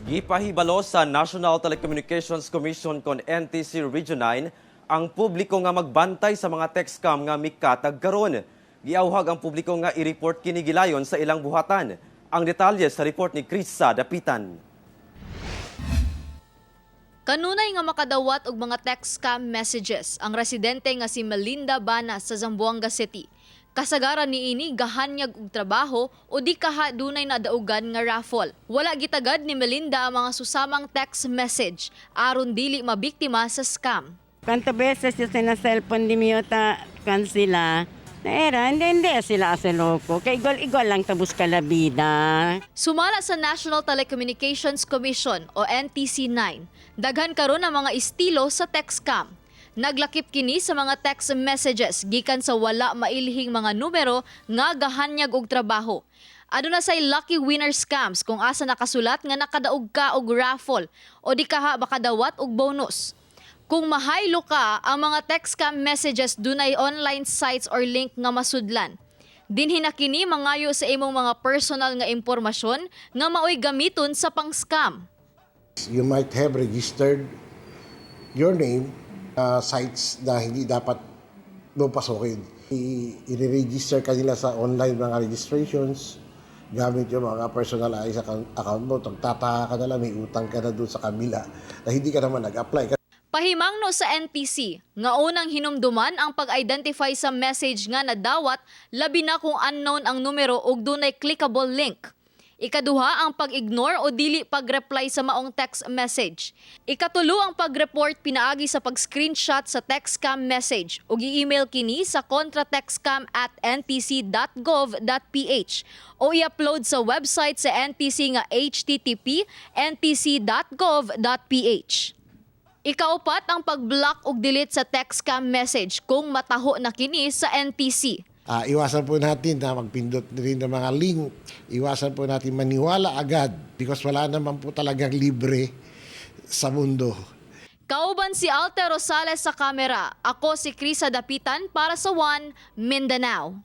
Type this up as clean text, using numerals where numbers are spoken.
Gipahibalo sa National Telecommunications Commission kon NTC Region 9 ang publiko nga magbantay sa mga textcam nga mikatag karon. Giawhag ang publiko nga i-report kini gilayon sa ilang buhatan. Ang detalye sa report ni Krisa Dapitan. Kanunay nga makadawat og mga text scam messages ang residente nga si Melinda Bana sa Zamboanga City. Kasagaran niini gahanyag og trabaho o di kaha dunay nadaugan nga raffle. Wala gitagad ni Melinda ang mga susamang text message aron dili mabiktima sa scam. Kanto beses yung sina-cellphone di miyota kan sila. Naera, hindi sila aseloko. Kay igol lang tabus kalabida. Sumala sa National Telecommunications Commission o NTC9, daghan karon ang mga estilo sa text scam. Naglakip kini sa mga text messages gikan sa wala mailhing mga numero nga gahanyag og trabaho. Aduna say lucky winner scams kung asa nakasulat nga nakadaog ka og raffle o di kaha makadawat og bonus. Kung mahaylo ka, ang mga text scam messages dunay online sites or link nga masudlan. Dinhi na kini mangayo sa imong mga personal nga impormasyon nga maoy gamiton sa pang-scam. You might have registered your name sites na hindi dapat mo pasukin. I-register ka nila sa online mga registrations gamit yung mga personalized account mo. Tagtataka ka na lang, may utang ka na doon sa kabila na hindi ka naman nag-apply. Pahimangno sa NTC, nga unang hinumduman ang pag-identify sa message nga nadawat, labi na kung unknown ang numero ug dunay clickable link. Ikaduha ang pag-ignore o dili pag-reply sa maong text message. Ikatulo ang pag-report pinaagi sa pag-screenshot sa text scam message ug i-email kini sa contratextcam@ntc.gov.ph o i-upload sa website sa NTC nga http://ntc.gov.ph. Ikaupat ang pag-block ug delete sa text scam message kung mataho na kini sa NTC. Iwasan po natin na magpindot rin ng mga link. Iwasan po natin maniwala agad because wala naman po talagang libre sa mundo. Kauban si Alter Rosales sa kamera. Ako si Krisa Dapitan para sa One Mindanao.